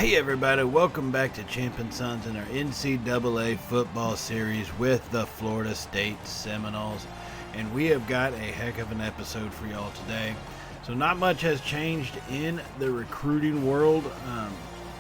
Hey everybody, welcome back to Champion Sons in our NCAA football series with the Florida State Seminoles. And we have got a heck of an episode for y'all today. So not much has changed in the recruiting world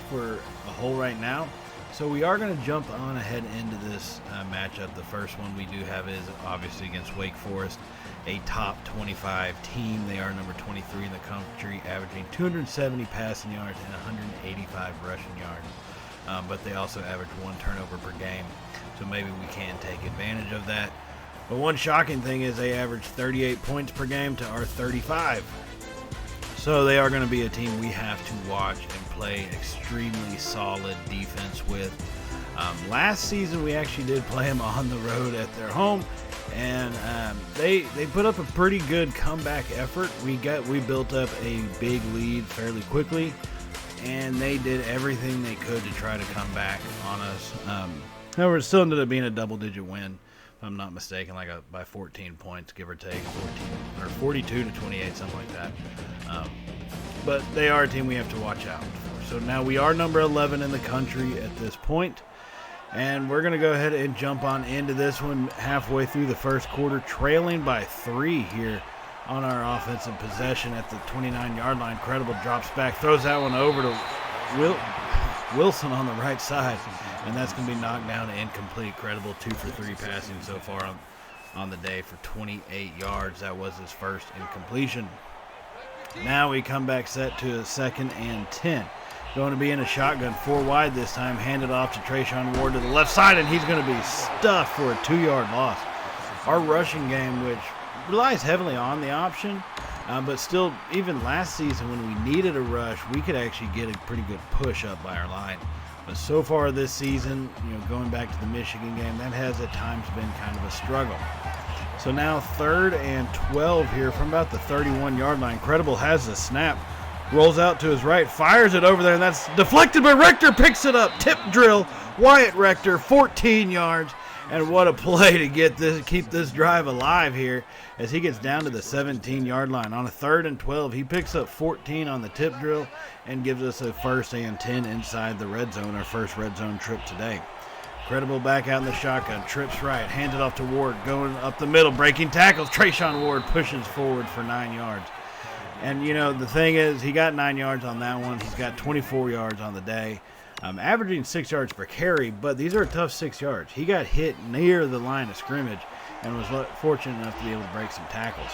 for a whole right now. So we are going to jump on ahead into this matchup. The first one we do have is obviously against Wake Forest, a top 25 team. They are number 23 in the country, averaging 270 passing yards and 185 rushing yards. But they also average one turnover per game, so maybe we can take advantage of that. But one shocking thing is they average 38 points per game to our 35. So they are going to be a team we have to watch and play extremely solid defense with. Last season we actually did play them on the road at their home, and they put up a pretty good comeback effort. We built up a big lead fairly quickly, and they did everything they could to try to come back on us. However, it still ended up being a double-digit win, if I'm not mistaken, by 14 points, give or take, 42 to 28, something like that. But they are a team we have to watch out for. So now we are number 11 in the country at this point, and we're going to go ahead and jump on into this one halfway through the first quarter, trailing by 3 here on our offensive possession at the 29-yard line. Credible drops back, throws that one over to Wilson on the right side, and that's going to be knocked down to incomplete. Credible 2 for 3 passing so far on the day for 28 yards. That was his first incompletion. Now we come back set to a 2nd and 10. Going to be in a shotgun, 4 wide this time. Handed off to Trayshawn Ward to the left side, and he's going to be stuffed for a 2-yard loss. Our rushing game, which relies heavily on the option, but still, even last season when we needed a rush, we could actually get a pretty good push up by our line. But so far this season, going back to the Michigan game, that has at times been kind of a struggle. So now 3rd and 12 here from about the 31-yard line. Credible has the snap, rolls out to his right, fires it over there, and that's deflected, but Rector picks it up. Tip drill, Wyatt Rector, 14 yards. And what a play to keep this drive alive here as he gets down to the 17-yard line. On a 3rd and 12, he picks up 14 on the tip drill and gives us a 1st and 10 inside the red zone, our first red zone trip today. Credible back out in the shotgun, trips right, hands it off to Ward, going up the middle, breaking tackles. Trayshawn Ward pushes forward for 9 yards. And, the thing is, he got 9 yards on that one. He's got 24 yards on the day, averaging 6 yards per carry, but these are a tough 6 yards. He got hit near the line of scrimmage and was fortunate enough to be able to break some tackles.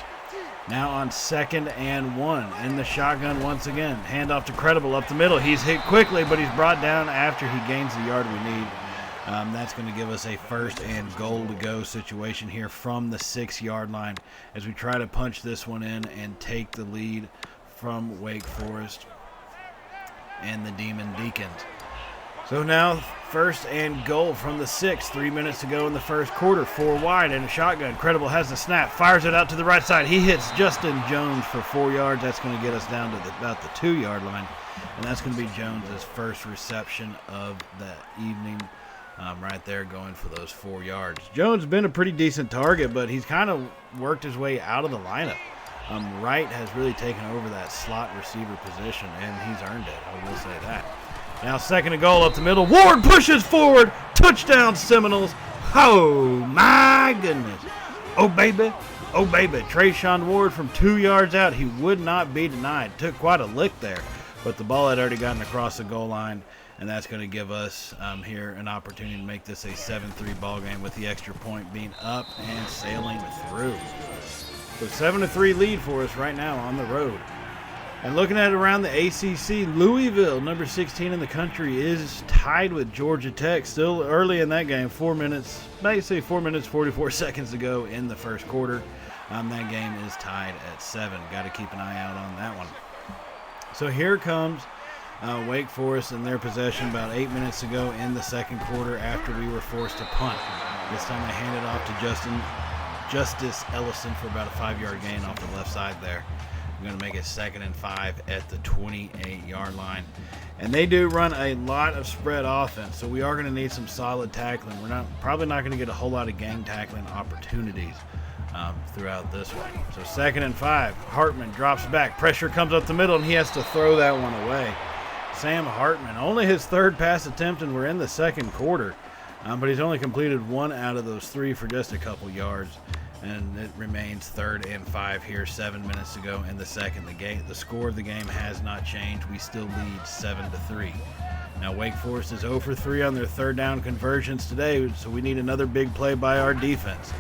Now on 2nd and 1, in the shotgun once again, hand off to Credible up the middle. He's hit quickly, but he's brought down after he gains the yard we need. That's going to give us a 1st and goal to go situation here from the 6-yard line as we try to punch this one in and take the lead from Wake Forest and the Demon Deacons. So now 1st and goal from the 6, 3 minutes to go in the first quarter, 4 wide in a shotgun. Credible has the snap, fires it out to the right side. He hits Justin Jones for 4 yards. That's going to get us down to about the 2-yard line, and that's going to be Jones's first reception of the evening. Right there going for those 4 yards. Jones has been a pretty decent target, but he's kind of worked his way out of the lineup. Wright has really taken over that slot receiver position, and he's earned it. I will say that. Now 2nd and goal up the middle. Ward pushes forward. Touchdown Seminoles. Oh, my goodness. Oh, baby. Oh, baby. Trayshawn Ward from 2 yards out. He would not be denied. Took quite a lick there, but the ball had already gotten across the goal line. And that's going to give us here an opportunity to make this a 7-3 ball game with the extra point being up and sailing through. So 7-3 lead for us right now on the road. And looking at it around the ACC, Louisville, number 16 in the country, is tied with Georgia Tech. Still early in that game, 4 minutes, 44 seconds to go in the first quarter. That game is tied at 7. Got to keep an eye out on that one. So here comes Wake Forest in their possession about 8 minutes ago in the second quarter after we were forced to punt. This time they handed off to Justice Ellison for about a 5-yard gain off the left side there. We're going to make it 2nd and 5 at the 28-yard line. And they do run a lot of spread offense, so we are going to need some solid tackling. We're probably not going to get a whole lot of gang tackling opportunities throughout this one. So 2nd and 5, Hartman drops back. Pressure comes up the middle, and he has to throw that one away. Sam Hartman. Only his third pass attempt, and we're in the second quarter. But he's only completed 1 out of those 3 for just a couple yards. And it remains 3rd and 5 here, 7 minutes to go in the second. The score of the game has not changed. We still lead 7-3. Now Wake Forest is 0 for 3 on their 3rd down conversions today, so we need another big play by our defense.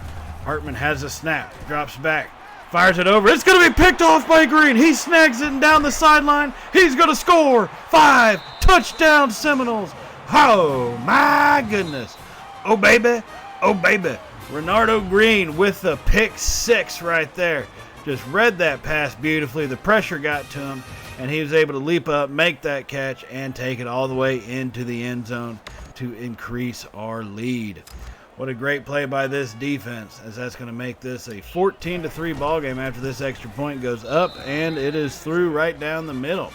Hartman has a snap, drops back, fires it over. It's going to be picked off by Green. He snags it down the sideline. He's going to score. 5 touchdown Seminoles. Oh, my goodness. Oh, baby. Oh, baby. Renardo Green with the pick 6 right there. Just read that pass beautifully. The pressure got to him, and he was able to leap up, make that catch, and take it all the way into the end zone to increase our lead. What a great play by this defense, as that's going to make this a 14-3 ball game after this extra point goes up, and it is through right down the middle.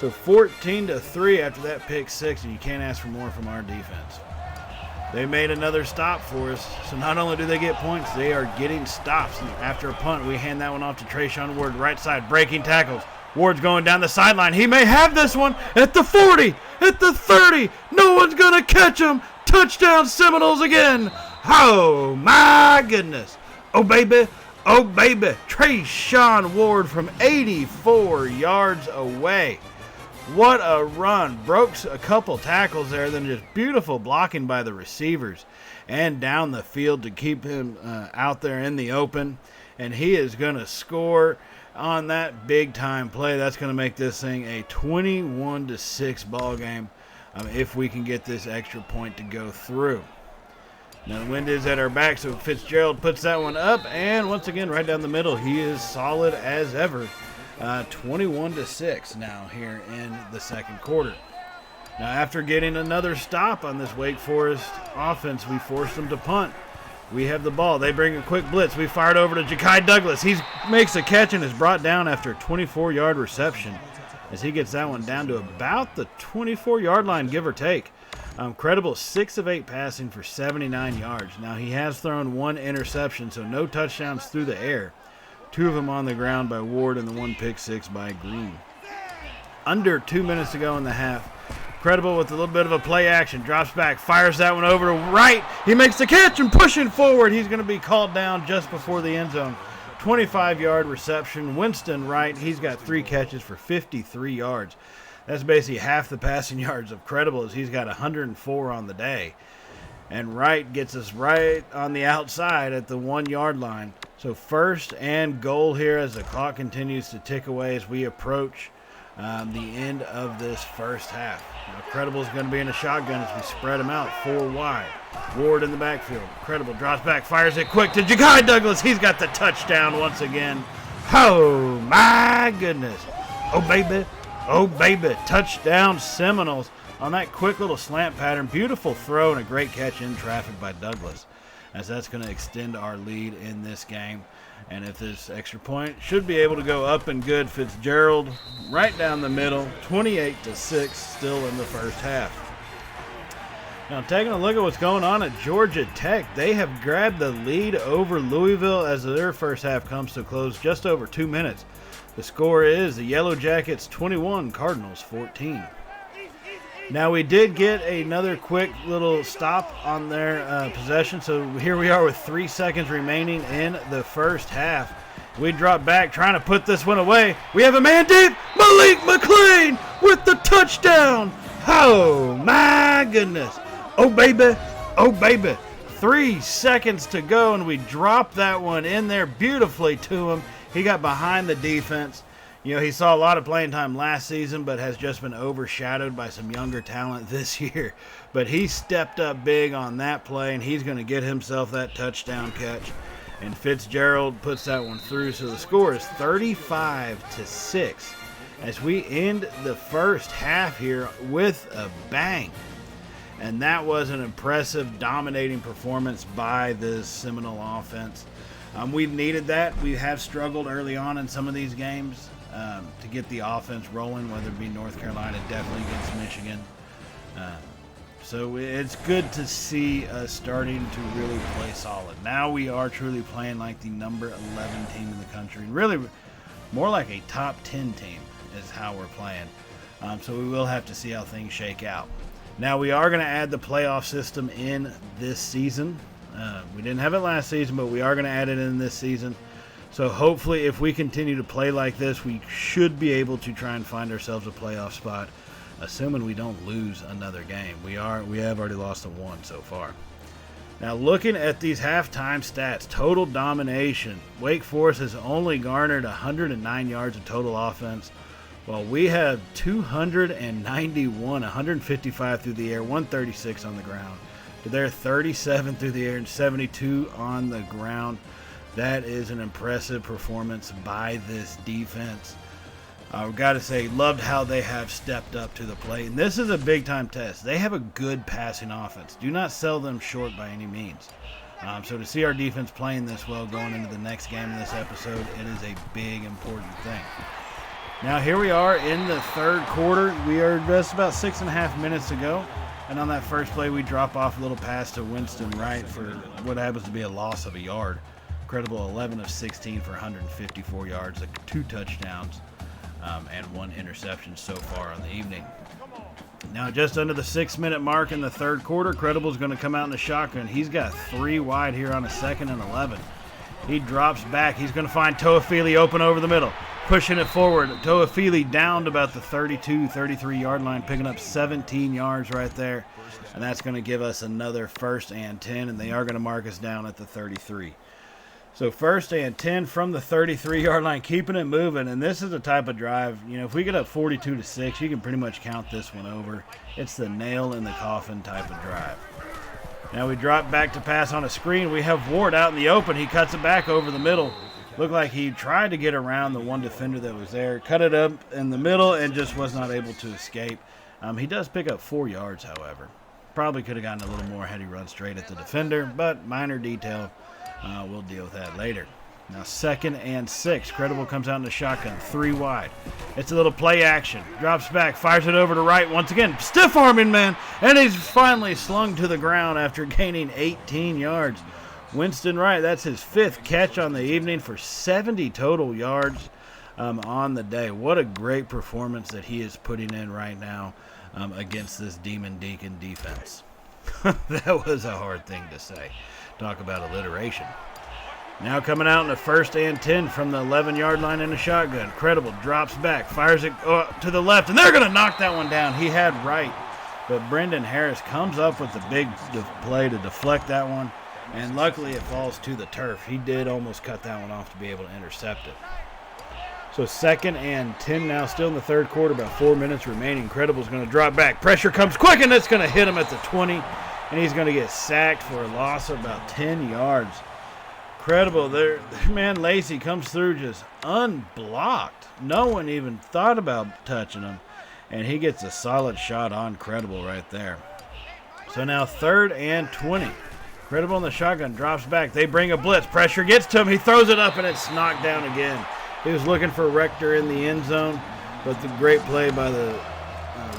So 14-3 after that pick 6, and you can't ask for more from our defense. They made another stop for us, so not only do they get points, they are getting stops. And after a punt, we hand that one off to Trayshawn Ward, right side, breaking tackles. Ward's going down the sideline. He may have this one at the 40, at the 30. No one's going to catch him. Touchdown Seminoles again. Oh, my goodness. Oh, baby. Oh, baby. Trayshawn Ward from 84 yards away. What a run. Broke a couple tackles there, then just beautiful blocking by the receivers and down the field to keep him out there in the open. And he is going to score on that big-time play. That's going to make this thing a 21-6 ball game if we can get this extra point to go through. Now the wind is at our back, so Fitzgerald puts that one up, and once again right down the middle, he is solid as ever. 21-6 now here in the second quarter. Now after getting another stop on this Wake Forest offense, we forced them to punt. We have the ball. They bring a quick blitz. We fired over to Ja'Kai Douglas. He makes a catch and is brought down after a 24-yard reception as he gets that one down to about the 24-yard line, give or take. Credible 6 of 8 passing for 79 yards. Now he has thrown 1 interception, so no touchdowns through the air. 2 of them on the ground by Ward and the 1 pick 6 by Green. Under 2 minutes to go in the half. Credible with a little bit of a play action. Drops back, fires that one over to right. He makes the catch and pushing forward. He's going to be called down just before the end zone. 25-yard reception. Winston Wright, he's got 3 catches for 53 yards. That's basically half the passing yards of Credible, as he's got 104 on the day. And Wright gets us right on the outside at the 1-yard line. So 1st and goal here as the clock continues to tick away as we approach the end of this first half. Now Credible is going to be in a shotgun as we spread him out 4 wide. Ward in the backfield. Credible drops back, fires it quick to Ja'Kai Douglas. He's got the touchdown once again. Oh, my goodness. Oh, baby. Oh, baby. Touchdown Seminoles on that quick little slant pattern. Beautiful throw and a great catch in traffic by Douglas, as that's going to extend our lead in this game. And if this extra point should be able to go up and good, Fitzgerald right down the middle, 28-6, still in the first half. Now taking a look at what's going on at Georgia Tech, they have grabbed the lead over Louisville as their first half comes to a close just over 2 minutes. The score is the Yellow Jackets 21, Cardinals 14. Now we did get another quick little stop on their possession, so here we are with 3 seconds remaining in the first half. We drop back trying to put this one away. We have a man deep, Malik McLean with the touchdown. Oh my goodness. Oh baby, oh baby. 3 seconds to go and we drop that one in there beautifully to him. He got behind the defense. You know, he saw a lot of playing time last season, but has just been overshadowed by some younger talent this year. But he stepped up big on that play, and he's going to get himself that touchdown catch. And Fitzgerald puts that one through, so the score is 35-6 as we end the first half here with a bang. And that was an impressive, dominating performance by the Seminole offense. We've needed that. We have struggled early on in some of these games to get the offense rolling, whether it be North Carolina, definitely against Michigan. So it's good to see us starting to really play solid. Now we are truly playing like the number 11 team in the country, and really more like a top 10 team is how we're playing. So we will have to see how things shake out. Now, we are going to add the playoff system in this season. We didn't have it last season, but we are going to add it in this season. So hopefully, if we continue to play like this, we should be able to try and find ourselves a playoff spot, assuming we don't lose another game. We have already lost one so far. Now, looking at these halftime stats, total domination, Wake Forest has only garnered 109 yards of total offense, while we have 291, 155 through the air, 136 on the ground. They're 37 through the air and 72 on the ground. That is an impressive performance by this defense. I've got to say, loved how they have stepped up to the plate. And this is a big-time test. They have a good passing offense. Do not sell them short by any means. So to see our defense playing this well going into the next game in this episode, it is a big, important thing. Now here we are in the third quarter. We are just about 6.5 minutes to go. And on that first play, we drop off a little pass to Winston Wright for what happens to be a loss of a yard. Incredible 11 of 16 for 154 yards, 2 touchdowns, and 1 interception so far on the evening. Now just under the 6-minute mark in the third quarter, Credible's going to come out in the shotgun. He's got 3 wide here on a 2nd and 11. He drops back. He's going to find Toafili open over the middle. Pushing it forward. Toafili down to about the 32, 33-yard line, picking up 17 yards right there. And that's going to give us another 1st and 10, and they are going to mark us down at the 33. So 1st and 10 from the 33-yard line, keeping it moving. And this is the type of drive, if we get up 42-6, you can pretty much count this one over. It's the nail in the coffin type of drive. Now we drop back to pass on a screen. We have Ward out in the open. He cuts it back over the middle. Looked like he tried to get around the one defender that was there, cut it up in the middle, and just was not able to escape. He does pick up 4 yards, however. Probably could have gotten a little more had he run straight at the defender, but minor detail. We'll deal with that later. Now 2nd and 6. Credible comes out in the shotgun, 3 wide. It's a little play action. Drops back, fires it over to Wright once again. Stiff arming, man. And he's finally slung to the ground after gaining 18 yards. Winston Wright, that's his 5th catch on the evening for 70 total yards on the day. What a great performance that he is putting in right now against this Demon Deacon defense. That was a hard thing to say. Talk about alliteration. Now coming out in the 1st and 10 from the 11-yard line in a shotgun. Credible drops back, fires it to the left, and they're going to knock that one down. He had Wright, but Brendan Harris comes up with the big play to deflect that one. And luckily it falls to the turf. He did almost cut that one off to be able to intercept it. So 2nd and 10 now, still in the third quarter, about 4 minutes remaining. Credible's going to drop back. Pressure comes quick, and it's going to hit him at the 20. And he's going to get sacked for a loss of about 10 yards. Credible. Their man Lacey comes through just unblocked. No one even thought about touching him. And he gets a solid shot on Credible right there. So now 3rd and 20. Credible in the shotgun, drops back. They bring a blitz. Pressure gets to him. He throws it up, and it's knocked down again. He was looking for Rector in the end zone, but the great play by the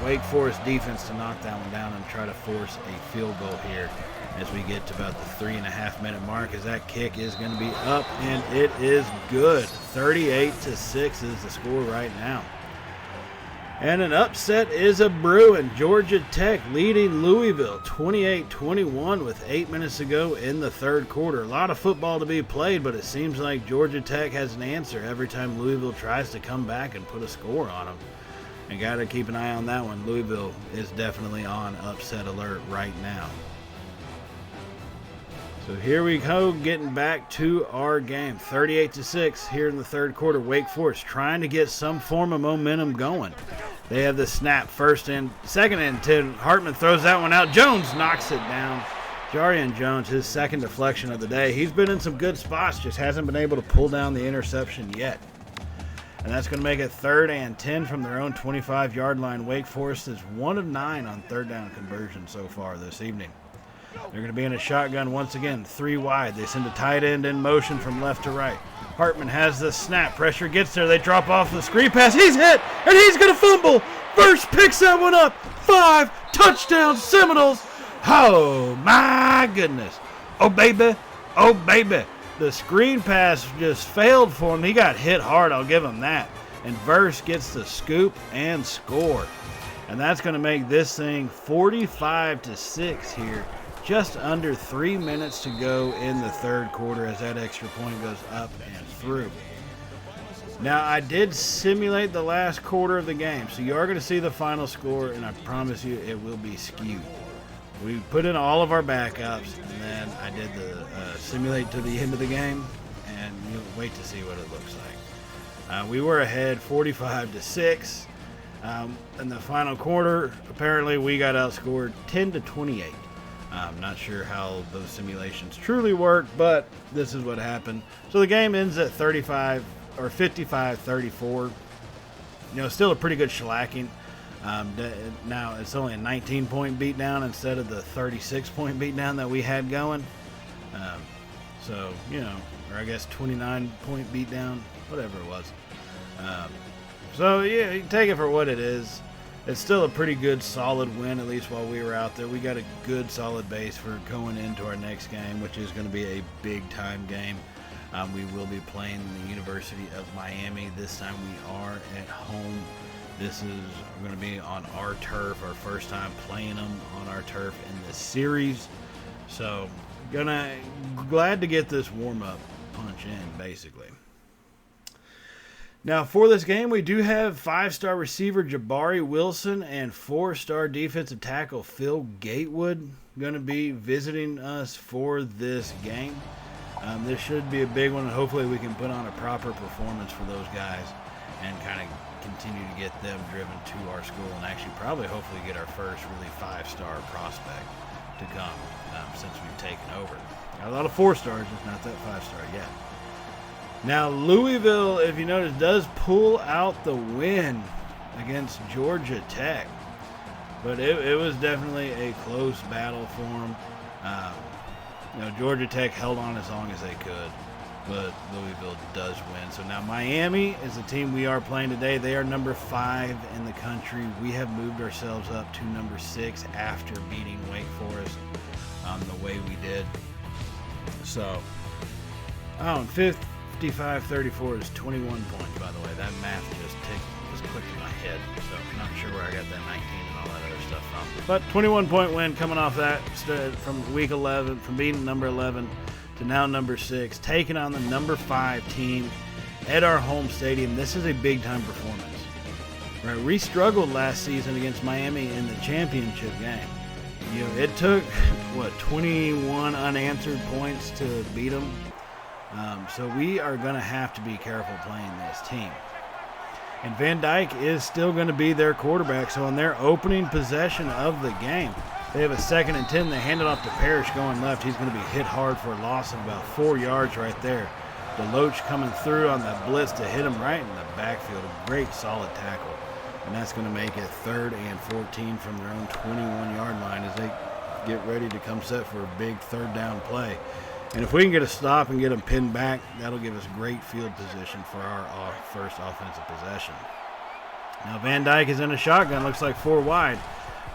Wake Forest defense to knock that one down and try to force a field goal here as we get to about the 3.5-minute mark, as that kick is going to be up, and it is good. 38-6 is the score right now. And an upset is a brewing. Georgia Tech leading Louisville 28-21 with 8 minutes to go in the third quarter. A lot of football to be played, but it seems like Georgia Tech has an answer every time Louisville tries to come back and put a score on them. And got to keep an eye on that one. Louisville is definitely on upset alert right now. So here we go, getting back to our game. 38-6 here in the third quarter. Wake Forest trying to get some form of momentum going. They have the snap, 2nd and 10. Hartman throws that one out. Jones knocks it down. Jarian Jones, his 2nd deflection of the day. He's been in some good spots, just hasn't been able to pull down the interception yet. And that's going to make it 3rd and 10 from their own 25-yard line. Wake Forest is 1 of 9 on 3rd down conversion so far this evening. They're going to be in a shotgun once again, 3 wide. They send a tight end in motion from left to right. Hartman has the snap. Pressure gets there. They drop off the screen pass. He's hit, and he's going to fumble. Verse picks that one up. 5 touchdowns, Seminoles. Oh, my goodness. Oh, baby. Oh, baby. The screen pass just failed for him. He got hit hard. I'll give him that. and Verse gets the scoop and score. And that's going to make this thing 45-6 here. Just under 3 minutes to go in the third quarter as that extra point goes up and through. Now, I did simulate the last quarter of the game, so you are going to see the final score, and I promise you it will be skewed. We put in all of our backups, and then I did the simulate to the end of the game, and you'll wait to see what it looks like. We were ahead 45-6. In the final quarter, apparently we got outscored 10-28. I'm not sure how those simulations truly work, but this is what happened. So the game ends at 55-34. Still a pretty good shellacking. Now it's only a 19-point beatdown instead of the 36-point beatdown that we had going. Or I guess 29-point beatdown, whatever it was. So yeah, you can take it for what it is. It's still a pretty good, solid win, at least while we were out there. We got a good, solid base for going into our next game, which is going to be a big-time game. We will be playing the University of Miami. This time we are at home. This is going to be on our turf, our first time playing them on our turf in this series. So, glad to get this warm-up punch in, basically. Now, for this game, we do have 5-star receiver Jabari Wilson and 4-star defensive tackle Phil Gatewood going to be visiting us for this game. This should be a big one, and hopefully we can put on a proper performance for those guys and kind of continue to get them driven to our school and actually probably hopefully get our first really 5-star prospect to come since we've taken over. Got a lot of 4-stars, just not that 5-star yet. Now, Louisville, if you notice, does pull out the win against Georgia Tech. But it was definitely a close battle for them. Georgia Tech held on as long as they could, but Louisville does win. So now Miami is the team we are playing today. They are number 5 in the country. We have moved ourselves up to number 6 after beating Wake Forest the way we did. So, 55-34 is 21 points, by the way. That math just clicked in my head. So I'm not sure where I got that 19 and all that other stuff from. But 21-point win coming off that from week 11, from being number 11 to now number 6, taking on the number 5 team at our home stadium. This is a big-time performance. Right? We struggled last season against Miami in the championship game. It took, 21 unanswered points to beat them. So we are going to have to be careful playing this team. And Van Dyke is still going to be their quarterback. So on their opening possession of the game, they have a 2nd and 10. They hand it off to Parrish going left. He's going to be hit hard for a loss of about 4 yards right there. DeLoach coming through on that blitz to hit him right in the backfield. A great solid tackle. And that's going to make it 3rd and 14 from their own 21-yard line as they get ready to come set for a big 3rd down play. And if we can get a stop and get them pinned back, that'll give us great field position for our first offensive possession. Now Van Dyke is in a shotgun, looks like 4 wide.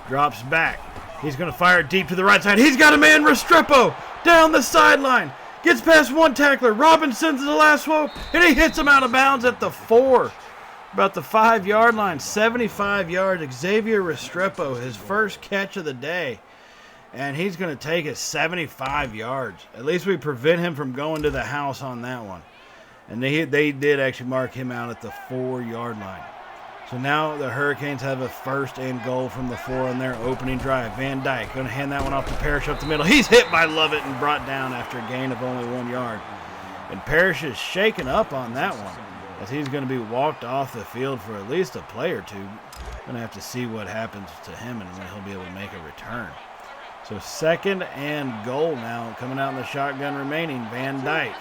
Drops back. He's going to fire it deep to the right side. He's got a man, Restrepo, down the sideline. Gets past one tackler. Robinson's the last swope, and he hits him out of bounds at the 4. About the 5-yard line, 75 yards. Xavier Restrepo, his first catch of the day. And he's going to take it 75 yards. At least we prevent him from going to the house on that one. And they did actually mark him out at the 4-yard line. So now the Hurricanes have a 1st and goal from the 4 on their opening drive. Van Dyke going to hand that one off to Parrish up the middle. He's hit by Lovett and brought down after a gain of only 1 yard. And Parrish is shaken up on that one as he's going to be walked off the field for at least a play or two. Going to have to see what happens to him and when he'll be able to make a return. So 2nd and goal now coming out in the shotgun remaining. Van Dyke.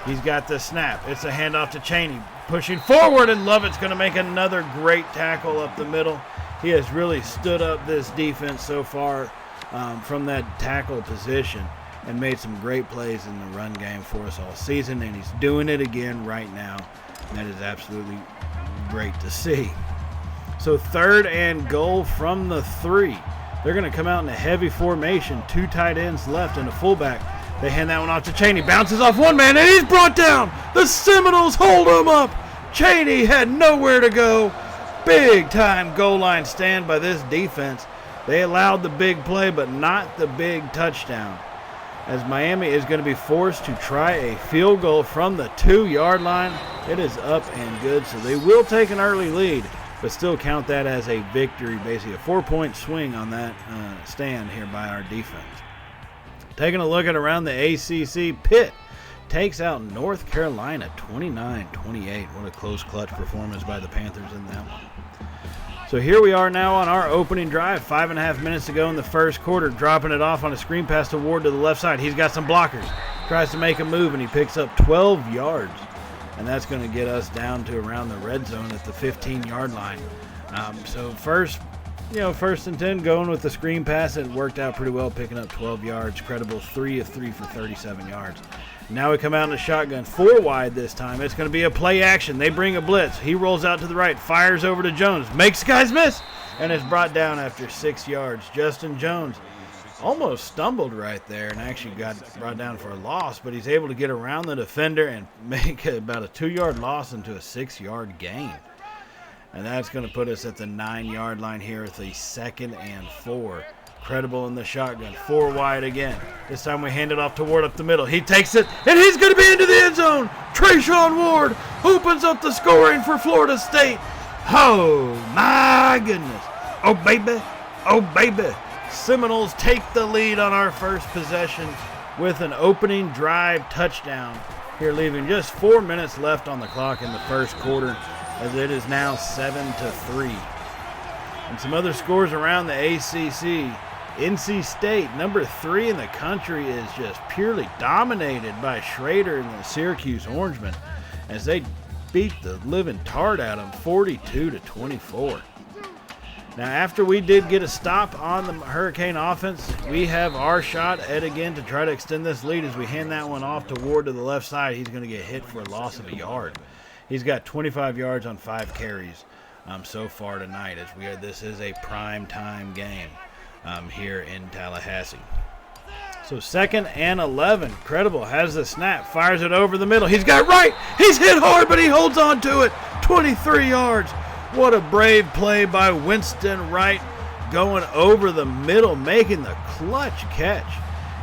He's got the snap. It's a handoff to Chaney. Pushing forward, and Lovett's going to make another great tackle up the middle. He has really stood up this defense so far from that tackle position and made some great plays in the run game for us all season, and he's doing it again right now. And that is absolutely great to see. So 3rd and goal from the 3. They're going to come out in a heavy formation. 2 tight ends left and a fullback. They hand that one off to Chaney. Bounces off one man, and he's brought down. The Seminoles hold him up. Cheney had nowhere to go. Big time goal line stand by this defense. They allowed the big play, but not the big touchdown, as Miami is going to be forced to try a field goal from the 2-yard line. It is up and good, so they will take an early lead, but still count that as a victory, basically a 4-point swing on that stand here by our defense. Taking a look at around the ACC, Pitt takes out North Carolina 29-28. What a close clutch performance by the Panthers in that one. So here we are now on our opening drive. 5.5 minutes to go in the first quarter. Dropping it off on a screen pass to Ward to the left side. He's got some blockers. Tries to make a move, and he picks up 12 yards. And that's going to get us down to around the red zone at the 15-yard line. So first and 10 going with the screen pass. It worked out pretty well, picking up 12 yards. Credible 3 of 3 for 37 yards. Now we come out in the shotgun, 4 wide this time. It's going to be a play action. They bring a blitz. He rolls out to the right, fires over to Jones, makes guys miss, and is brought down after 6 yards. Justin Jones almost stumbled right there and actually got brought down for a loss, but he's able to get around the defender and make about a 2-yard loss into a 6-yard gain. And that's going to put us at the 9-yard line here with a 2nd and 4. Credible in the shotgun, 4 wide again. This time we hand it off to Ward up the middle. He takes it, and he's going to be into the end zone. Trayshawn Ward opens up the scoring for Florida State. Oh, my goodness. Oh, baby. Oh, baby. Seminoles take the lead on our first possession with an opening drive touchdown. Here leaving just 4 minutes left on the clock in the first quarter, as it is now 7-3. And some other scores around the ACC. NC State, number 3 in the country, is just purely dominated by Schrader and the Syracuse Orangemen as they beat the living tart out of them 42-24. Now, after we did get a stop on the Hurricane offense, we have our shot at again to try to extend this lead as we hand that one off to Ward to the left side. He's going to get hit for a loss of a yard. He's got 25 yards on 5 carries so far tonight, as this is a prime time game here in Tallahassee. So 2nd and 11. Credible has the snap, fires it over the middle. He's got right. He's hit hard, but he holds on to it. 23 yards. What a brave play by Winston Wright, going over the middle, making the clutch catch,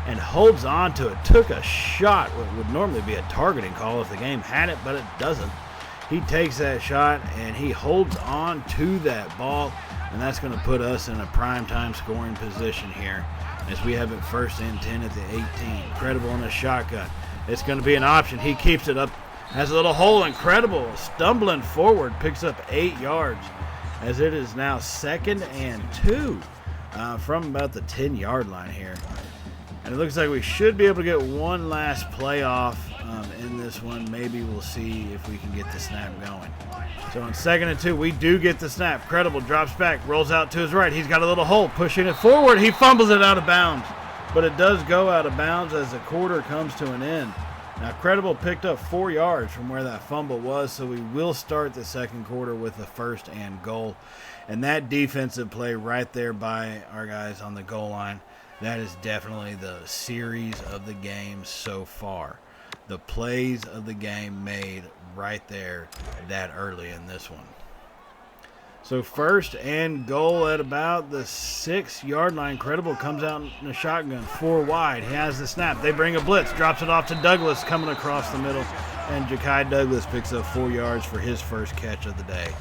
and holds on to it. Took a shot, what would normally be a targeting call if the game had it, but it doesn't. He takes that shot, and he holds on to that ball, and that's going to put us in a primetime scoring position here as we have it 1st and 10 at the 18. Credible in a shotgun. It's going to be an option. He keeps it up, has a little hole. Incredible, stumbling forward, picks up 8 yards as it is now 2nd and 2 from about the 10-yard line here. And it looks like we should be able to get one last play off in this one. Maybe we'll see if we can get the snap going. So on 2nd and 2, we do get the snap. Credible drops back, rolls out to his right. He's got a little hole, pushing it forward. He fumbles it out of bounds, but it does go out of bounds as the quarter comes to an end. Now, Credible picked up 4 yards from where that fumble was, so we will start the second quarter with a 1st and goal. And that defensive play right there by our guys on the goal line, that is definitely the series of the game so far. The plays of the game made right there that early in this one. So 1st and goal at about the 6-yard line. Credible comes out in a shotgun, 4 wide. He has the snap. They bring a blitz, drops it off to Douglas coming across the middle. And Ja'Kai Douglas picks up 4 yards for his first catch of the day,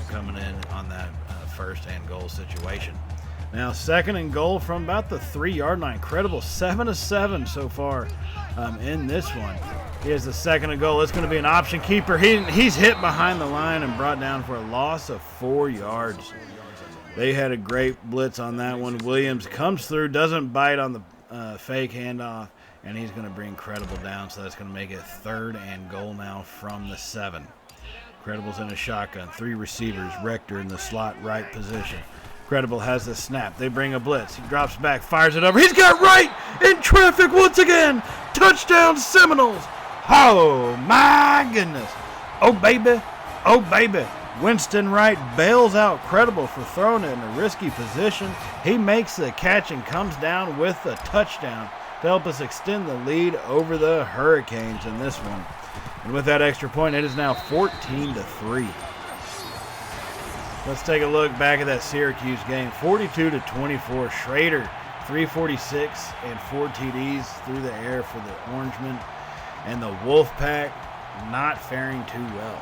coming in on that 1st and goal situation. Now 2nd and goal from about the 3-yard line. Credible 7 of 7 so far in this one. He has the 2nd and goal. It's going to be an option keeper. He's hit behind the line and brought down for a loss of 4 yards. They had a great blitz on that one. Williams comes through, doesn't bite on the fake handoff, and he's going to bring Credible down, so that's going to make it 3rd and goal now from the 7. Credible's in a shotgun. 3 receivers. Rector in the slot right position. Credible has the snap. They bring a blitz. He drops back, fires it over. He's got right in traffic once again. Touchdown Seminoles. Oh, my goodness. Oh, baby. Oh, baby. Winston Wright bails out Credible for throwing it in a risky position. He makes the catch and comes down with a touchdown to help us extend the lead over the Hurricanes in this one. And with that extra point, it is now 14-3. Let's take a look back at that Syracuse game. 42-24. Schrader, 346 and 4 TDs through the air for the Orangemen. And the Wolfpack not faring too well.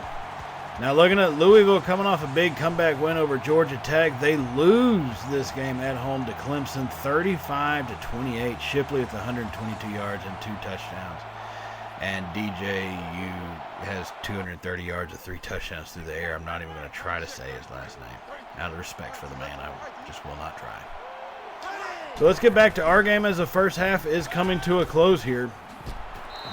Now looking at Louisville coming off a big comeback win over Georgia Tech. They lose this game at home to Clemson 35-28. Shipley with 122 yards and 2 touchdowns. And DJU has 230 yards and 3 touchdowns through the air. I'm not even going to try to say his last name. Out of respect for the man, I just will not try. So let's get back to our game as the first half is coming to a close here.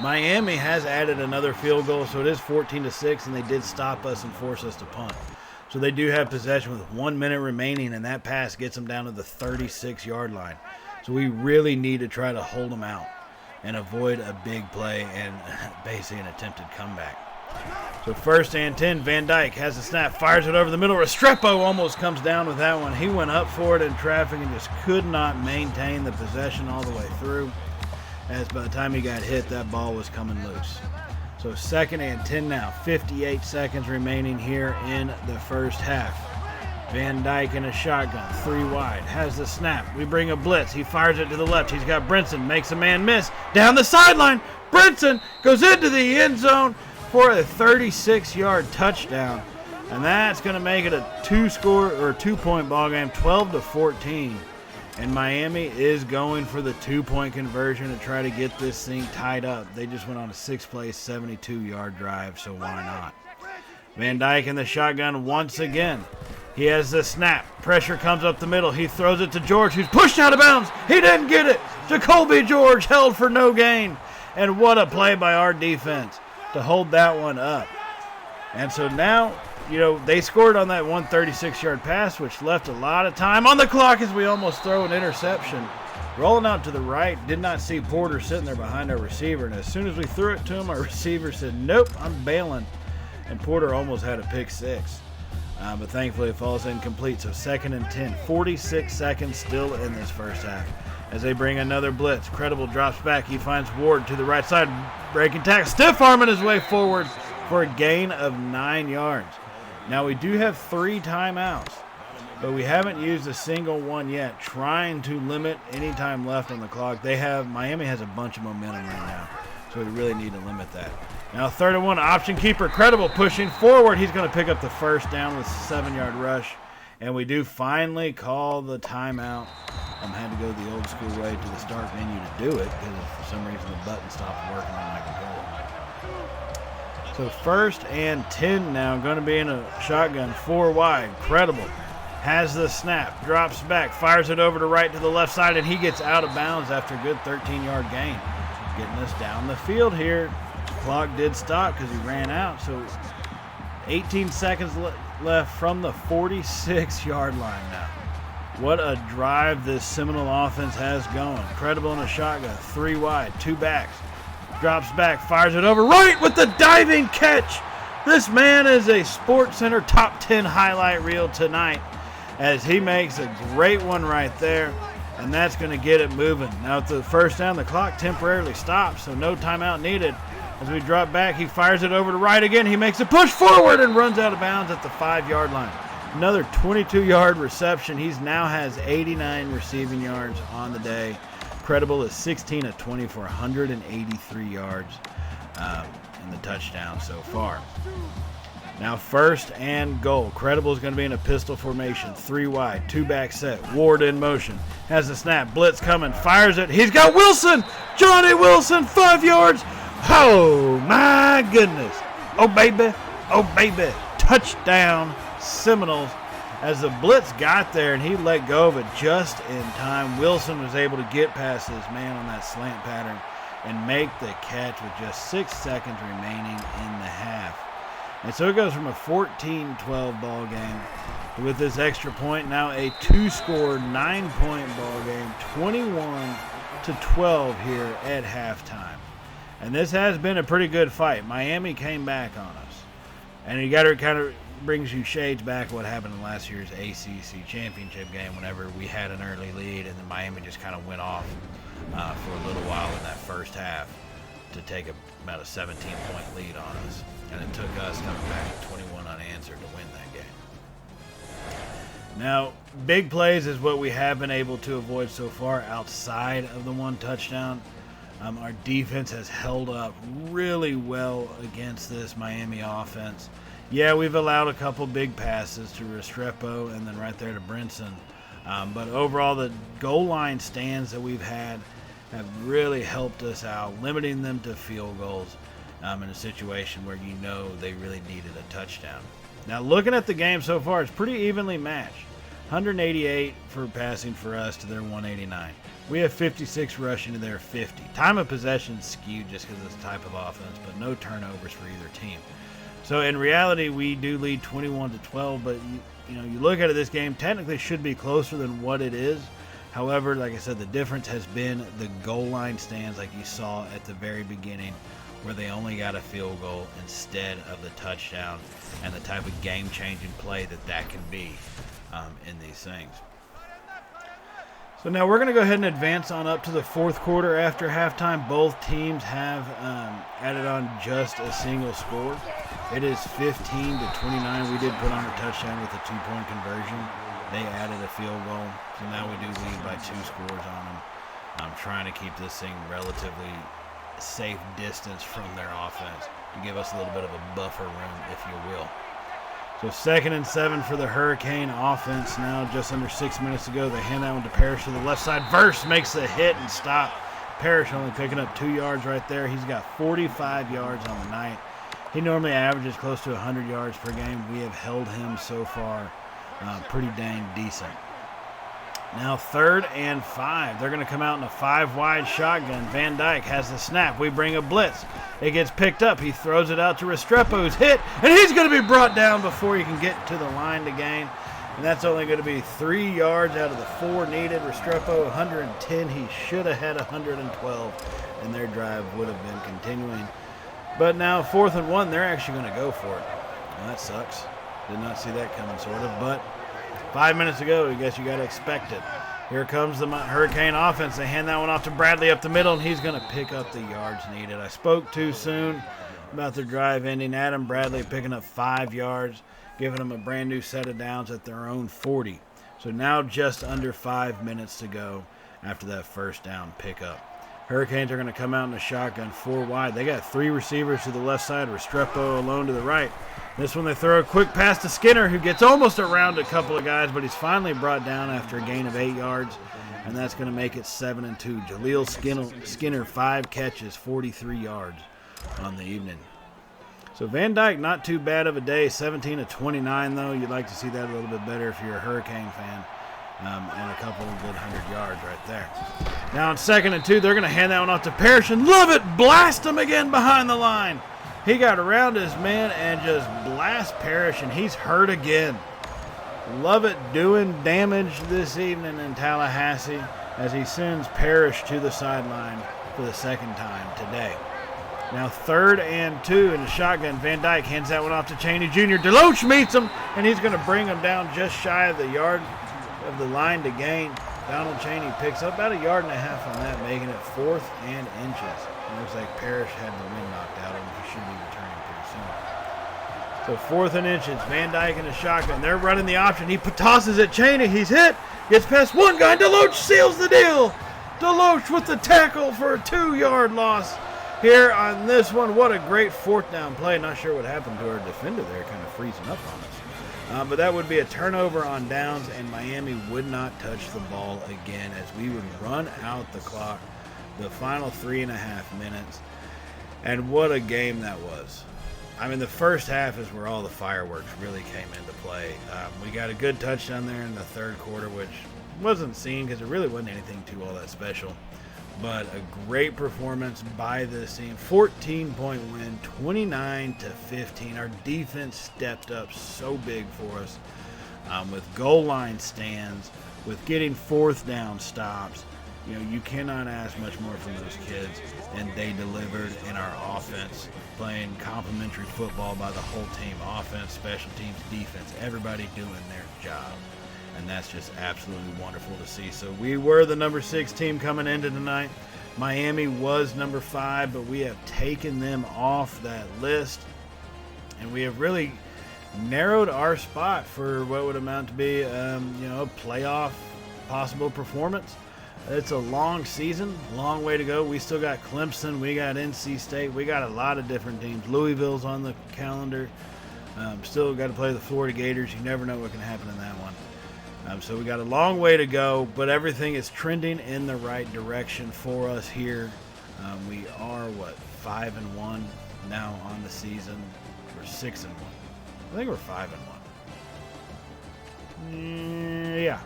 Miami has added another field goal, so it is 14-6, and they did stop us and force us to punt. So they do have possession with 1 minute remaining, and that pass gets them down to the 36-yard line. So we really need to try to hold them out and avoid a big play and basically an attempted comeback. So 1st and 10, Van Dyke has the snap, fires it over the middle. Restrepo almost comes down with that one. He went up for it in traffic and just could not maintain the possession all the way through, as by the time he got hit, that ball was coming loose. So 2nd and 10 now, 58 seconds remaining here in the first half. Van Dyke in a shotgun, 3 wide, has the snap. We bring a blitz. He fires it to the left. He's got Brinson, makes a man miss. Down the sideline, Brinson goes into the end zone for a 36-yard touchdown. And that's going to make it a 2-point ball game, 12-14. And Miami is going for the 2-point conversion to try to get this thing tied up. They just went on a 6-play, 72-yard drive, so why not? Van Dyke in the shotgun once again. He has the snap. Pressure comes up the middle. He throws it to George, who's pushed out of bounds. He didn't get it. Jacoby George held for no gain. And what a play by our defense to hold that one up. And so now, they scored on that 136-yard pass, which left a lot of time on the clock as we almost throw an interception. Rolling out to the right, did not see Porter sitting there behind our receiver. And as soon as we threw it to him, our receiver said, nope, I'm bailing. And Porter almost had a pick 6. But thankfully it falls incomplete. So 2nd and 10, 46 seconds still in this first half. As they bring another blitz, Credible drops back. He finds Ward to the right side, breaking tackle, stiff arming his way forward for a gain of 9 yards. Now we do have 3 timeouts, but we haven't used a single one yet, trying to limit any time left on the clock. Miami has a bunch of momentum right now, so we really need to limit that. Now 3rd and 1, option keeper, Credible pushing forward. He's going to pick up the first down with a 7-yard rush, and we do finally call the timeout. I had to go the old school way to the start menu to do it because for some reason the button stopped working on my controller. So 1st and 10 now, going to be in a shotgun, 4 wide. Credible has the snap, drops back, fires it over to right to the left side, and he gets out of bounds after a good 13-yard gain. Getting us down the field here. Clock did stop because he ran out, so 18 seconds left from the 46-yard line now. What a drive this Seminole offense has going. Credible in a shotgun, 3 wide, 2 backs. Drops back, fires it over right with the diving catch. This man is a SportsCenter top 10 highlight reel tonight as he makes a great one right there, and that's going to get it moving. Now at the first down, the clock temporarily stops, so no timeout needed. As we drop back, he fires it over to right again. He makes a push forward and runs out of bounds at the 5-yard line. Another 22-yard reception. He now has 89 receiving yards on the day. Credible is 16 of 20 for 183 yards in the touchdown so far. Now 1st and goal. Credible is going to be in a pistol formation. 3 wide, 2 back set. Ward in motion. Has the snap. Blitz coming. Fires it. He's got Wilson. Johnny Wilson, 5 yards. Oh, my goodness. Oh, baby. Oh, baby. Touchdown, Seminoles. As the blitz got there and he let go of it just in time, Wilson was able to get past his man on that slant pattern and make the catch with just 6 seconds remaining in the half. And so it goes from a 14-12 ball game with this extra point, now a 2-score, 9-point ball game, 21-12 here at halftime. And this has been a pretty good fight. Miami came back on us. And you got to kind of brings you shades back what happened in last year's ACC championship game whenever we had an early lead and then Miami just kind of went off for a little while in that first half. to take about a 17-point lead on us. And it took us coming back 21 unanswered to win that game. Now, big plays is what we have been able to avoid so far outside of the one touchdown. Our defense has held up really well against this Miami offense. Yeah, we've allowed a couple big passes to Restrepo and then right there to Brinson. But overall, the goal line stands that we've had have really helped us out, limiting them to field goals in a situation where you know they really needed a touchdown. Now, looking at the game so far, it's pretty evenly matched. 188 for passing for us to their 189. We have 56 rushing to their 50. Time of possession skewed just because of the type of offense, but no turnovers for either team. So in reality, we do lead 21-12, but you look at it, this game technically should be closer than what it is. However, like I said, the difference has been the goal line stands like you saw at the very beginning, where they only got a field goal instead of the touchdown, and the type of game-changing play that can be in these things. So now we're going to go ahead and advance on up to the fourth quarter. After halftime, both teams have added on just a single score. It is 15-29. We did put on a touchdown with a 2-point conversion. They added a field goal, so now we do lead by 2 scores on them. I'm trying to keep this thing relatively safe distance from their offense to give us a little bit of a buffer room, if you will. So 2nd and 7 for the Hurricane offense now, just under 6 minutes to go. They hand that one to Parrish to the left side. Verse makes the hit and stop. Parrish only picking up 2 yards right there. He's got 45 yards on the night. He normally averages close to 100 yards per game. We have held him so far pretty dang decent. Now 3rd and 5. They're going to come out in a 5-wide shotgun. Van Dyke has the snap. We bring a blitz. It gets picked up. He throws it out to Restrepo, who's hit, and he's going to be brought down before he can get to the line to gain. And that's only going to be 3 yards out of the 4 needed. Restrepo, 110. He should have had 112, and their drive would have been continuing. But now 4th and 1, they're actually going to go for it. Well, that sucks. Did not see that coming, sort of, but 5 minutes ago, I guess you got to expect it. Here comes the Hurricane offense. They hand that one off to Bradley up the middle, and he's going to pick up the yards needed. I spoke too soon about their drive ending. Adam Bradley picking up 5 yards, giving them a brand new set of downs at their own 40. So now just under 5 minutes to go after that first down pickup. Hurricanes are going to come out in a shotgun 4 wide. They got 3 receivers to the left side, Restrepo alone to the right. This one they throw a quick pass to Skinner, who gets almost around a couple of guys, but he's finally brought down after a gain of 8 yards, and that's going to make it 7-2. Jaleel Skinner 5 catches, 43 yards on the evening. So Van Dyke, not too bad of a day, 17-29 though. You'd like to see that a little bit better if you're a Hurricane fan. And a couple of good 100 yards right there. Now on 2nd and 2, they're going to hand that one off to Parrish, and Lovett blast him again behind the line. He got around his man and just blast Parrish, and he's hurt again. Lovett doing damage this evening in Tallahassee as he sends Parrish to the sideline for the 2nd time today. Now 3rd and 2 in the shotgun. Van Dyke hands that one off to Cheney Jr. Deloach meets him, and he's going to bring him down just shy of the yard of the line to gain. Donald Cheney picks up about 1.5 yards on that, making it 4th and inches. It looks like Parrish had the wind knocked out of him. He should be returning pretty soon. So 4th and inches. Van Dyke in a shotgun. They're running the option. He tosses it. Cheney. He's hit. Gets past one guy. Deloach seals the deal. Deloach with the tackle for a 2-yard loss here on this one. What a great 4th down play. Not sure what happened to our defender there, kind of freezing up on us. But that would be a turnover on downs, and Miami would not touch the ball again as we would run out the clock the final 3.5 minutes. And what a game that was. I mean, the first half is where all the fireworks really came into play. We got a good touchdown there in the 3rd quarter, which wasn't seen because it really wasn't anything too all that special. But a great performance by this team. 14-point win, 29-15. Our defense stepped up so big for us with goal line stands, with getting 4th down stops. You know, you cannot ask much more from those kids, and they delivered in our offense, playing complementary football by the whole team, offense, special teams, defense, everybody doing their job. And that's just absolutely wonderful to see. So we were the number 6 team coming into tonight. Miami was number 5, but we have taken them off that list, and we have really narrowed our spot for what would amount to be, a playoff possible performance. It's a long season, long way to go. We still got Clemson, we got NC State, we got a lot of different teams. Louisville's on the calendar. Still got to play the Florida Gators. You never know what can happen in that one. So we got a long way to go, but everything is trending in the right direction for us here. We are 5-1 now on the season. We're 6-1. I think we're 5-1. Yeah,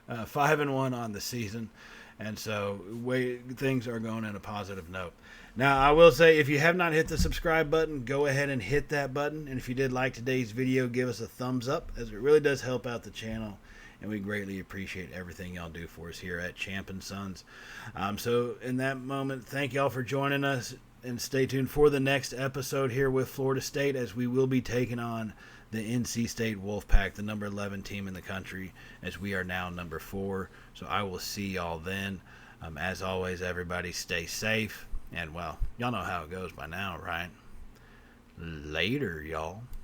5-1 on the season, and so things are going in a positive note. Now, I will say, if you have not hit the subscribe button, go ahead and hit that button. And if you did like today's video, give us a thumbs up, as it really does help out the channel. And we greatly appreciate everything y'all do for us here at Champ and Sons. So in that moment, thank y'all for joining us. And stay tuned for the next episode here with Florida State, as we will be taking on the NC State Wolfpack, the number 11 team in the country, as we are now number 4. So I will see y'all then. As always, everybody stay safe. And, well, y'all know how it goes by now, right? Later, y'all.